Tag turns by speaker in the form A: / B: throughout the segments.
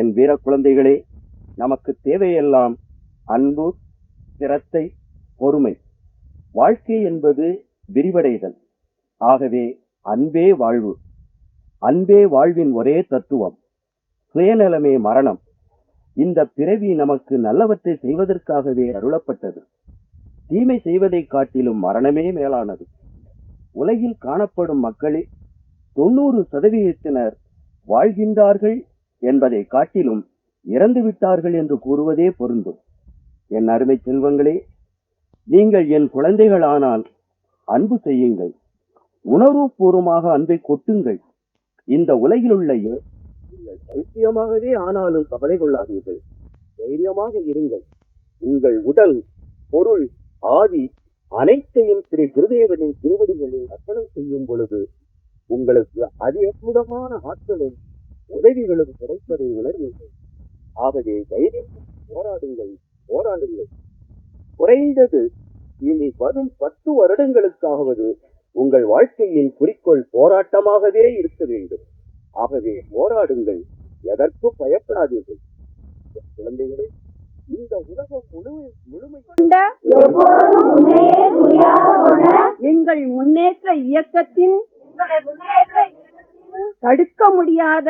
A: என் வீர குழந்தைகளே, நமக்கு தேவையெல்லாம் அன்பு, சிரத்தை, பொறுமை. வாழ்க்கை என்பது விரிவடைதல். ஆகவே அன்பே வாழ்வு. அன்பே வாழ்வின் ஒரே தத்துவம். சுயநலமே மரணம். இந்த பிறவி நமக்கு நல்லவற்றை செய்வதற்காகவே அருளப்பட்டது. தீமை செய்வதை காட்டிலும் மரணமே மேலானது. உலகில் காணப்படும் மக்களில் 90% வாழ்கின்றார்கள் என்பதை காட்டிலும் இறந்து விட்டார்கள் என்று கூறுவதே பொருந்தும். என் அருமை செல்வங்களே, நீங்கள் என் குழந்தைகளானால் அன்பு செய்யுங்கள். உணர்வுபூர்வமாக அன்பை கொட்டுங்கள். இந்த உலகில் உள்ள தைரியமாகவே ஆனாலும் கவலை கொள்ளாதீர்கள். தைரியமாக இருங்கள். உங்கள் உடல், பொருள், ஆதி அனைத்தையும் ஸ்ரீ குருதேவனின் திருவடிகளில் அர்ப்பணம் செய்யும் பொழுது உங்களுக்கு அதி அற்புதமான ஆற்றலும் உதவிகளும் கிடைப்பதை உணர்வீர்கள். ஆகவே தைரியம் போராடுங்கள், போராடுங்கள். குறைந்தது இனி வரும் 10 வருடங்களுக்காவது உங்கள் வாழ்க்கையின் குறிக்கோள் போராட்டமாகவே இருக்க வேண்டும். ஆகவே போராடுங்கள், எதற்கும் பயப்படாதீர்கள். குழந்தைகளே, இந்த உலகம்
B: எங்கள் முன்னேற்ற இயக்கத்தின் தடுக்க முடியாத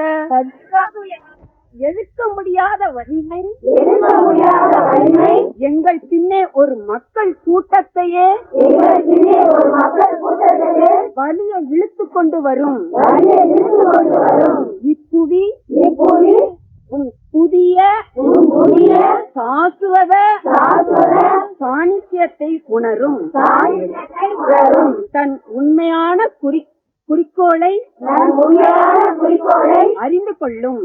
B: எதிர்க்க முடியாத வலிமை எங்கள் பின்னே ஒரு மக்கள் கூட்டத்தையே வலிய இழுத்துக் கொண்டு வரும். இப்புவி புதிய சாசுவத சாநித்தியத்தை உணரும். தன் உண்மையான குறிக்கோளை அறிந்து கொள்ளும்.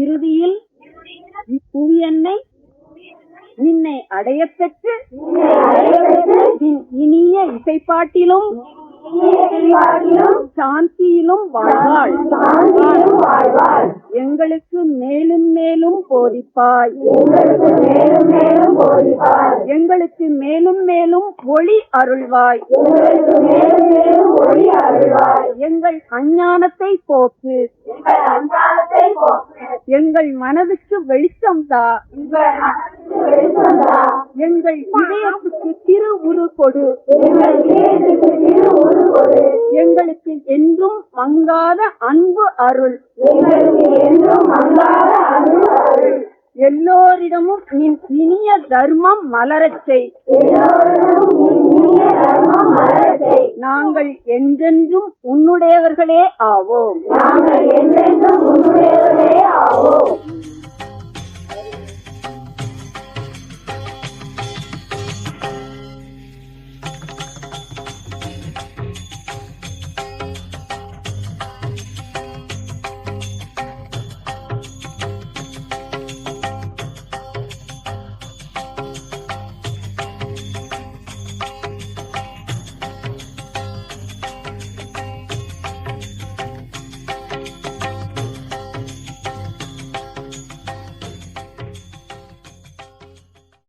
B: இறுதியில் இப்புவியன்னை நின்னை அடையப் பெற்று இனிய இசைப்பாட்டிலும் சாந்தியிலும் வாழ்வாள். எங்களுக்கு மேலும் மேலும் போதிப்பாய். எங்களுக்கு மேலும் மேலும் ஒளி அருள்வாய். எங்கள் அஞ்ஞானத்தை போக்கு. எங்கள் மனதுக்கு வெளிச்சம் தா. எங்கள் இதயத்துக்கு திரு உரு கொடு. எங்களுக்கு என்றும் மங்காத அன்பு அருள். எல்லோரிடமும் நின் இனிய தர்மம் மலரச் செய். நாங்கள் என்றென்றும் உன்னுடையவர்களே ஆவோம்.